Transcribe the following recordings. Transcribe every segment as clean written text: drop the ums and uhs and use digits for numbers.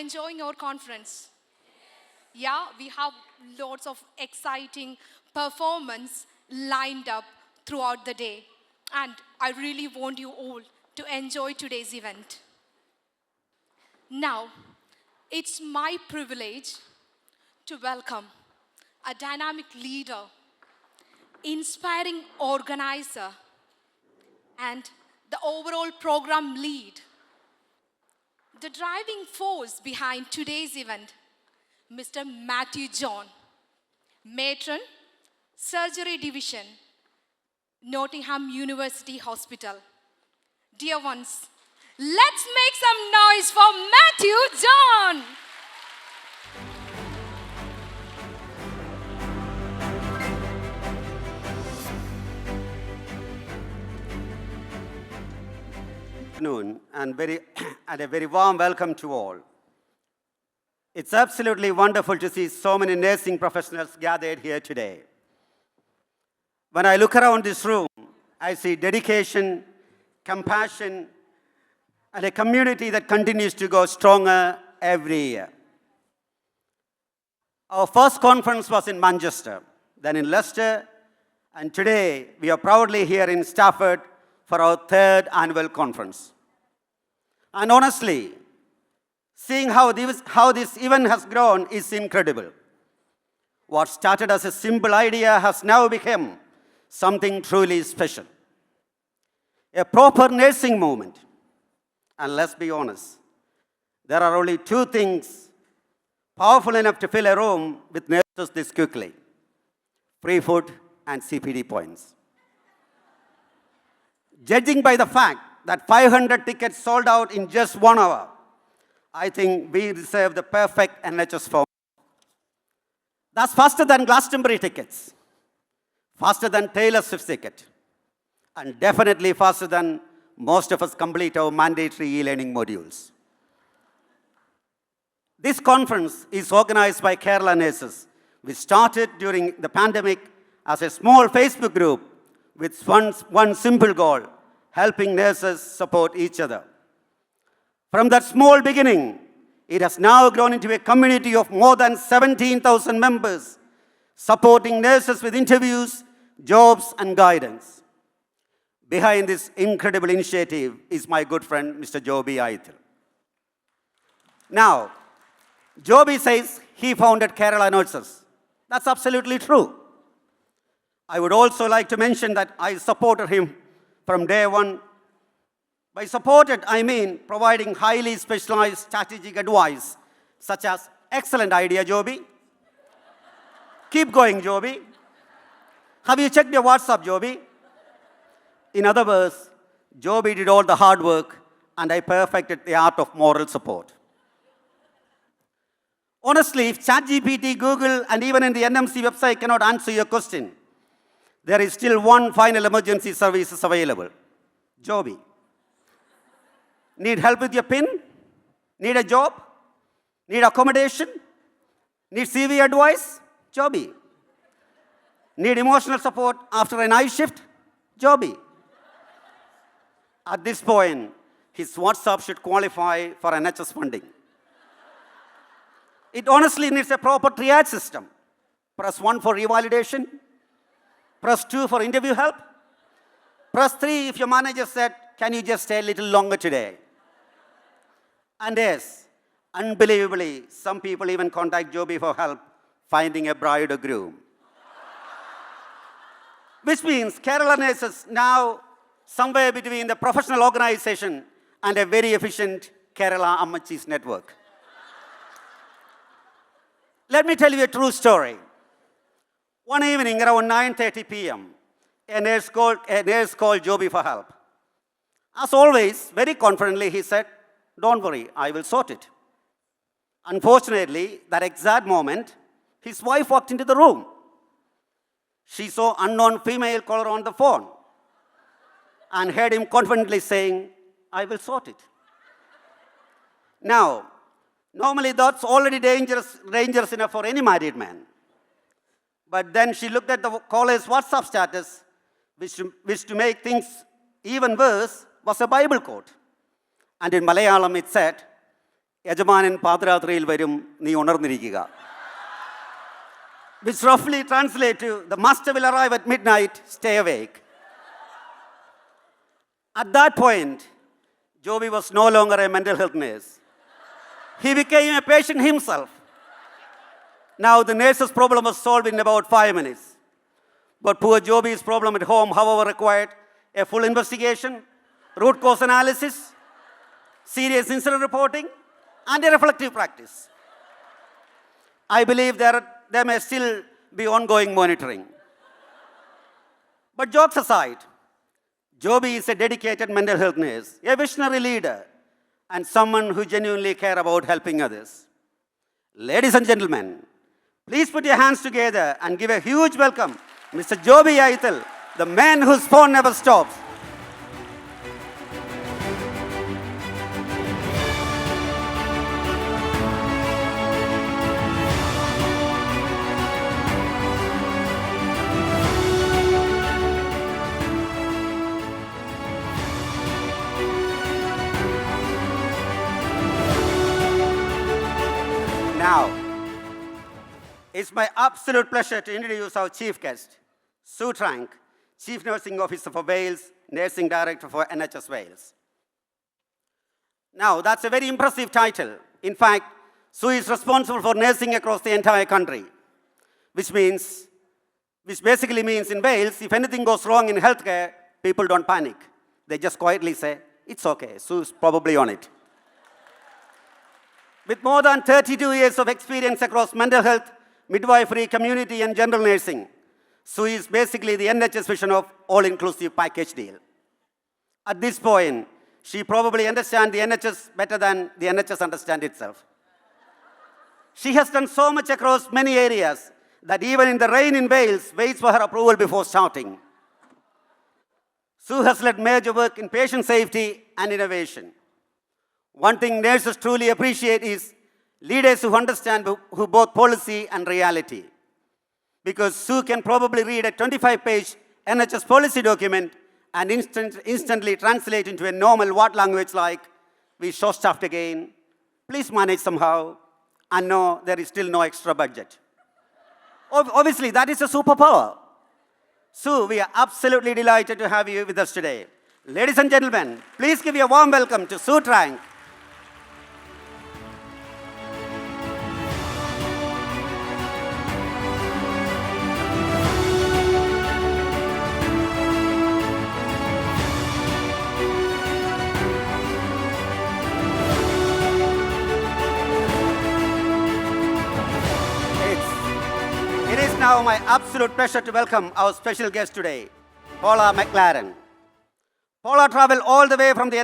enjoying our conference? Yeah, we have lots of exciting performance lined up throughout the day. And I really want you all to enjoy today's event. Now, it's my privilege to welcome a dynamic leader, inspiring organizer, and the overall program lead. The driving force behind today's event, Mr. Matthew John, Matron, Surgery Division, Nottingham University Hospital. Dear ones, let's make some noise for Matthew John. And a very warm welcome to all. It's absolutely wonderful to see so many nursing professionals gathered here today. When I look around this room, I see dedication, compassion, and a community that continues to go stronger every year. Our first conference was in Manchester, then in Leicester, and today we are proudly here in Stafford for our third annual conference. And honestly, seeing how this event has grown is incredible. What started as a simple idea has now become something truly special. A proper nursing movement. And let's be honest, there are only two things powerful enough to fill a room with nurses this quickly: free food and CPD points. Judging by the fact that 500 tickets sold out in just 1 hour, I think we deserve the perfect NHS form. That's faster than Glastonbury tickets, faster than Taylor Swift's ticket, and definitely faster than most of us complete our mandatory e-learning modules. This conference is organized by Kerala Nurses. We started during the pandemic as a small Facebook group with one simple goal: helping nurses support each other. From that small beginning, it has now grown into a community of more than 17,000 members, supporting nurses with interviews, jobs, and guidance. Behind this incredible initiative is my good friend, Mr. Joby Aithil. Now, Joby says he founded Kerala Nurses. That's absolutely true. I would also like to mention that I supported him from day one. By supported, I mean providing highly specialized strategic advice, such as, "Excellent idea, Joby. Keep going, Joby. Have you checked your WhatsApp, Joby?" In other words, Joby did all the hard work, and I perfected the art of moral support. Honestly, if ChatGPT, Google, and even in the NMC website cannot answer your question, there is still one final emergency services available: Joby. Need help with your PIN? Need a job? Need accommodation? Need CV advice? Joby. Need emotional support after a night shift? Joby. At this point, his WhatsApp should qualify for NHS funding. It honestly needs a proper triage system. Press 1 for revalidation. Press 2 for interview help. Press 3 if your manager said, "Can you just stay a little longer today?" And yes, unbelievably, some people even contact Joby for help finding a bride or groom. Which means Kerala Nurses now somewhere between the professional organization and a very efficient Kerala Ammachis network. Let me tell you a true story. One evening around 9:30 p.m., a nurse called Joby for help. As always, very confidently, he said, "Don't worry, I will sort it." Unfortunately, that exact moment, his wife walked into the room. She saw unknown female caller on the phone and heard him confidently saying, "I will sort it." Now, normally that's already dangerous enough for any married man. But then she looked at the caller's WhatsApp status, which to make things even worse was a Bible quote. And in Malayalam it said, യജമാനൻ പാതിരാത്രിയിൽ വരും, നീ ഉണർന്നിരിക്കുക. Which roughly translates to, the master will arrive at midnight, stay awake. At that point, Joby was no longer a mental health nurse. He became a patient himself. Now the nurse's problem was solved in about 5 minutes. But poor Joby's problem at home, however, required a full investigation, root cause analysis, serious incident reporting, and a reflective practice. I believe there may still be ongoing monitoring. But jokes aside, Joby is a dedicated mental health nurse, a visionary leader, and someone who genuinely cares about helping others. Ladies and gentlemen, please put your hands together and give a huge welcome, Mr. Joby Anakuthickal, the man whose phone never stops. Now, it's my absolute pleasure to introduce our chief guest, Sue Trank, Chief Nursing Officer for Wales, Nursing Director for NHS Wales. Now, that's a very impressive title. In fact, Sue is responsible for nursing across the entire country, which basically means in Wales, if anything goes wrong in healthcare, people don't panic. They just quietly say, it's okay, Sue's probably on it. With more than 32 years of experience across mental health, midwifery, community, and general nursing, Sue is basically the NHS vision of all-inclusive package deal. At this point, she probably understands the NHS better than the NHS understands itself. She has done so much across many areas that even in the rain in Wales, waits for her approval before starting. Sue has led major work in patient safety and innovation. One thing nurses truly appreciate is leaders who understand both policy and reality. Because Sue can probably read a 25-page NHS policy document and instantly translate into a normal word language like, we short-staffed again, please manage somehow, and no, there is still no extra budget. Obviously, that is a superpower. Sue, we are absolutely delighted to have you with us today. Ladies and gentlemen, please give a warm welcome to Sue Trank. It is now my absolute pleasure to welcome our special guest today, Paula McLaren. Paula traveled all the way from the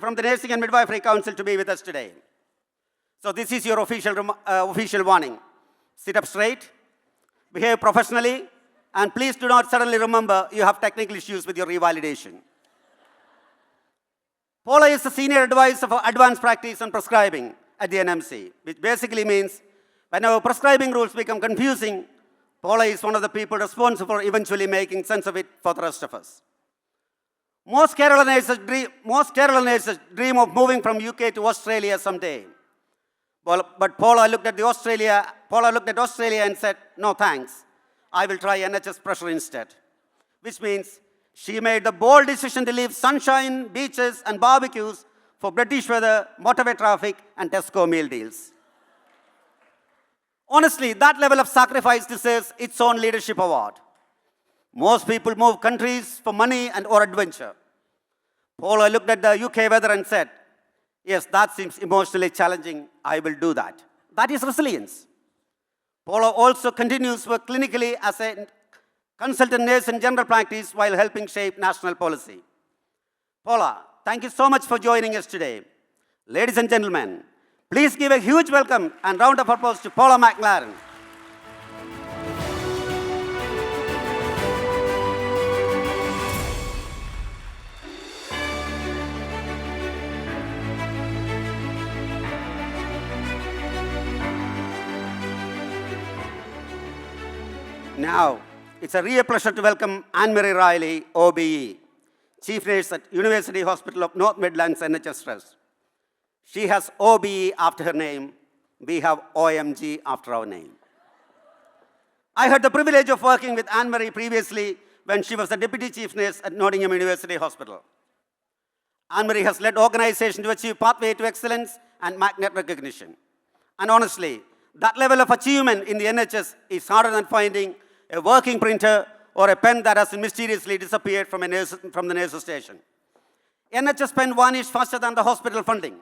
from the Nursing and Midwifery Council to be with us today. So this is your official warning. Sit up straight, behave professionally, and please do not suddenly remember you have technical issues with your revalidation. Paula is the senior advisor for advanced practice and prescribing at the NMC, which basically means when our prescribing rules become confusing, Paula is one of the people responsible for eventually making sense of it for the rest of us. Most Kerala nurses dream of moving from UK to Australia someday. But Paula looked at Australia and said, no thanks, I will try NHS pressure instead. Which means she made the bold decision to leave sunshine, beaches, and barbecues for British weather, motorway traffic, and Tesco meal deals. Honestly, that level of sacrifice deserves its own leadership award. Most people move countries for money and or adventure. Paula looked at the UK weather and said, yes, that seems emotionally challenging. I will do that. That is resilience. Paula also continues to work clinically as a consultant nurse in general practice while helping shape national policy. Paula, thank you so much for joining us today. Ladies and gentlemen, please give a huge welcome and round of applause to Paula McLaren. Now, it's a real pleasure to welcome Anne-Marie Riley, OBE, Chief Nurse at University Hospital of North Midlands NHS Trust. She has OBE after her name. We have OMG after our name. I had the privilege of working with Anne-Marie previously when she was the Deputy Chief Nurse at Nottingham University Hospital. Anne-Marie has led organizations to achieve pathway to excellence and magnet recognition. And honestly, that level of achievement in the NHS is harder than finding a working printer or a pen that has mysteriously disappeared from the nurse's station. NHS pen vanished faster than the hospital funding.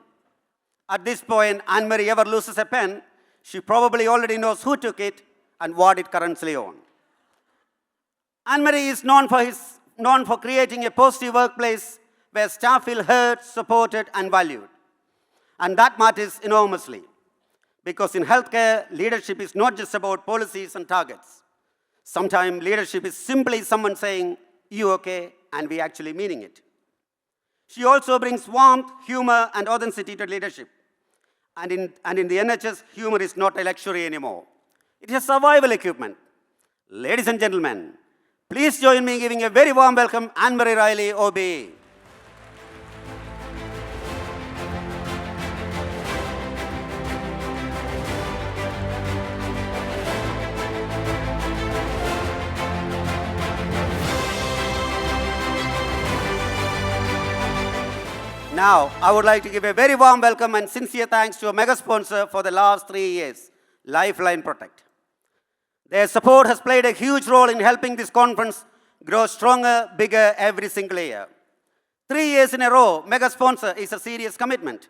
At this point, Anne-Marie ever loses a pen, she probably already knows who took it and what it currently owns. Anne-Marie is known for creating a positive workplace where staff feel heard, supported, and valued. And that matters enormously. Because in healthcare, leadership is not just about policies and targets. Sometimes leadership is simply someone saying, "You okay?" and we actually meaning it. She also brings warmth, humor, and authenticity to leadership. And in the NHS, humor is not a luxury anymore. It is survival equipment. Ladies and gentlemen, please join me in giving a very warm welcome Anne-Marie Riley, OB. Now, I would like to give a very warm welcome and sincere thanks to a mega sponsor for the last 3 years, Lifeline Protect. Their support has played a huge role in helping this conference grow stronger, bigger every single year. 3 years in a row, mega sponsor is a serious commitment.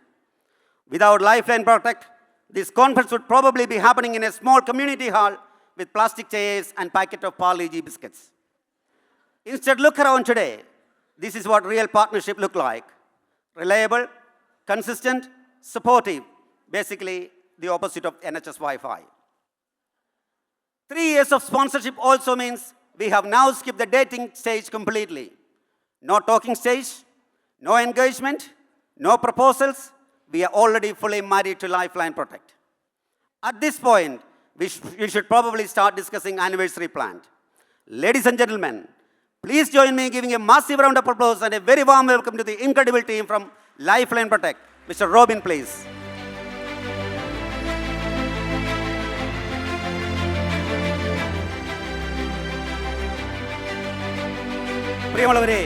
Without Lifeline Protect, this conference would probably be happening in a small community hall with plastic chairs and packet of Parle-G biscuits. Instead, look around today. This is what real partnership look like. Reliable, consistent, supportive. Basically, the opposite of NHS Wi-Fi. 3 years of sponsorship also means we have now skipped the dating stage completely. No talking stage, no engagement, no proposals. We are already fully married to Lifeline Protect. At this point, we should probably start discussing anniversary plan. Ladies and gentlemen, please join me in giving a massive round of applause and a very warm welcome to the incredible team from Lifeline Protect. Mr. Robin, please. പ്രിയമുള്ളവരെ,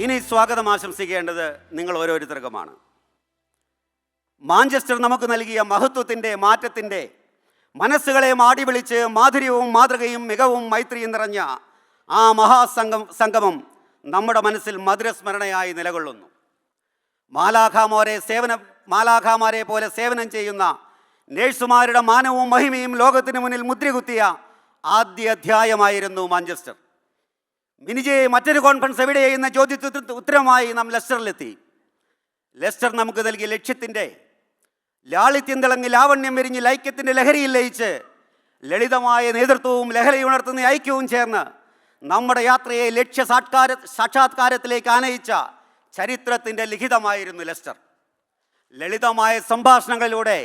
ഇനി സ്വാഗതം ആശംസിക്കേണ്ടത് നിങ്ങൾ ഓരോരുത്തർക്കുമാണ്. Manchester നമുക്ക് നൽകിയ മഹത്വത്തിൻ്റെ, മാറ്റത്തിൻ്റെ, മനസ്സുകളെ മാടി വിളിച്ച് മാധുര്യവും മാതൃകയും മികവും മൈത്രിയും നിറഞ്ഞ ആ സംഗമം നമ്മുടെ മനസ്സിൽ മധുരസ്മരണയായി നിലകൊള്ളുന്നു. മാലാഖമാരെ പോലെ സേവനം ചെയ്യുന്ന നേഴ്സുമാരുടെ മാനവും മഹിമയും ലോകത്തിന് മുന്നിൽ മുദ്രകുത്തിയ ആദ്യ അധ്യായമായിരുന്നു മാഞ്ചസ്റ്റർ. മിനിജെ, മറ്റൊരു കോൺഫറൻസ് എവിടെയെന്ന ചോദ്യത്തിന് ഉത്തരമായി നാം ലെസ്റ്ററിലെത്തി. ലെസ്റ്റർ നമുക്ക് നൽകിയ ലക്ഷ്യത്തിൻ്റെ ലാളിത്യം തിളങ്ങി ലാവണ്യം വിരിഞ്ഞ് ലൈക്യത്തിൻ്റെ ലഹരിയിൽ ലയിച്ച് ലളിതമായ നേതൃത്വവും ലഹരിയുണർത്തുന്ന ഐക്യവും ചേർന്ന് നമ്മുടെ യാത്രയെ സാക്ഷാത്കാരത്തിലേക്ക് ആനയിച്ച ചരിത്രത്തിൻ്റെ ലിഖിതമായിരുന്നു ലെസ്റ്റർ. ലളിതമായ സംഭാഷണങ്ങളിലൂടെ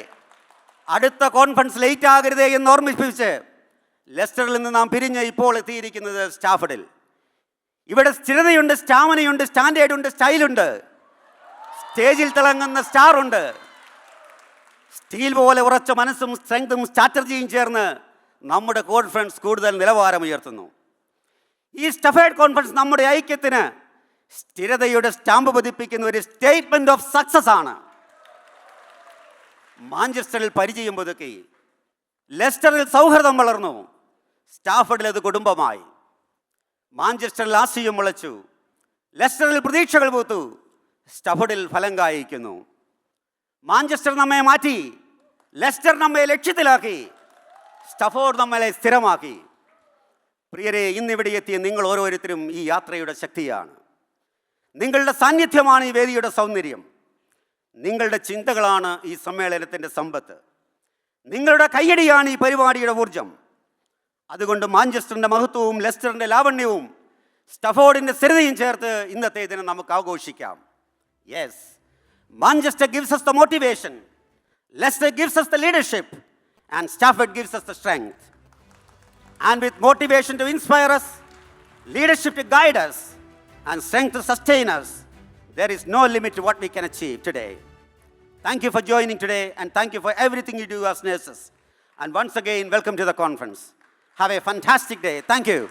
അടുത്ത കോൺഫറൻസ് ലേറ്റ് ആകരുതേ എന്ന് ഓർമ്മിപ്പിച്ച് ലെസ്റ്ററിൽ നിന്ന് നാം പിരിഞ്ഞ് ഇപ്പോൾ എത്തിയിരിക്കുന്നത് സ്റ്റാഫഡിൽ. ഇവിടെ സ്ഥിരതയുണ്ട്, സ്റ്റാമിനയുണ്ട്, സ്റ്റാൻഡേർഡുണ്ട്, സ്റ്റൈലുണ്ട്. സ്റ്റേജിൽ തിളങ്ങുന്ന സ്റ്റാറുണ്ട്. സ്റ്റീൽ പോലെ ഉറച്ച മനസ്സും സ്ട്രെങ്തും സ്ട്രാറ്റജിയും ചേർന്ന് നമ്മുടെ കോൺഫറൻസ് കൂടുതൽ നിലവാരമുയർത്തുന്നു. ഈ സ്റ്റഫേഡ് കോൺഫറൻസ് നമ്മുടെ ഐക്യത്തിന് സ്ഥിരതയുടെ സ്റ്റാമ്പ് പതിപ്പിക്കുന്ന ഒരു സ്റ്റേറ്റ്മെന്റ് ഓഫ് സക്സസ് ആണ്. മാഞ്ചസ്റ്ററിൽ പരിചയം പുതുക്കി, ലെസ്റ്ററിൽ സൗഹൃദം വളർന്നു, സ്റ്റാഫഡിൽ അത് കുടുംബമായി. മാഞ്ചസ്റ്ററിൽ ആശയം മുളച്ചു, ലെസ്റ്ററിൽ പ്രതീക്ഷകൾ പൂത്തു, സ്റ്റഫഡിൽ ഫലം കായ്ക്കുന്നു. മാഞ്ചസ്റ്റർ നമ്മെ മാറ്റി, ലെസ്റ്റർ നമ്മെ ലക്ഷ്യത്തിലാക്കി, സ്റ്റഫോർഡ് നമ്മളെ സ്ഥിരമാക്കി. പ്രിയരെ, ഇന്നിവിടെ എത്തിയ നിങ്ങൾ ഓരോരുത്തരും ഈ യാത്രയുടെ ശക്തിയാണ്. നിങ്ങളുടെ സാന്നിധ്യമാണ് ഈ വേദിയുടെ സൗന്ദര്യം. നിങ്ങളുടെ ചിന്തകളാണ് ഈ സമ്മേളനത്തിൻ്റെ സമ്പത്ത്. നിങ്ങളുടെ കയ്യടിയാണ് ഈ പരിപാടിയുടെ ഊർജം. അതുകൊണ്ട് മാഞ്ചസ്റ്ററിൻ്റെ മഹത്വവും ലെസ്റ്ററിൻ്റെ ലാവണ്യവും സ്റ്റഫോർഡിൻ്റെ സ്ഥിരതയും ചേർത്ത് ഇന്നത്തെ ദിനം നമുക്ക് ആഘോഷിക്കാം. Yes, Manchester gives us the motivation, Leicester gives us the leadership, and Stafford gives us the strength. And with motivation to inspire us, leadership to guide us, and strength to sustain us, there is no limit to what we can achieve today. Thank you for joining today, and thank you for everything you do as nurses. And once again, welcome to the conference. Have a fantastic day. Thank you.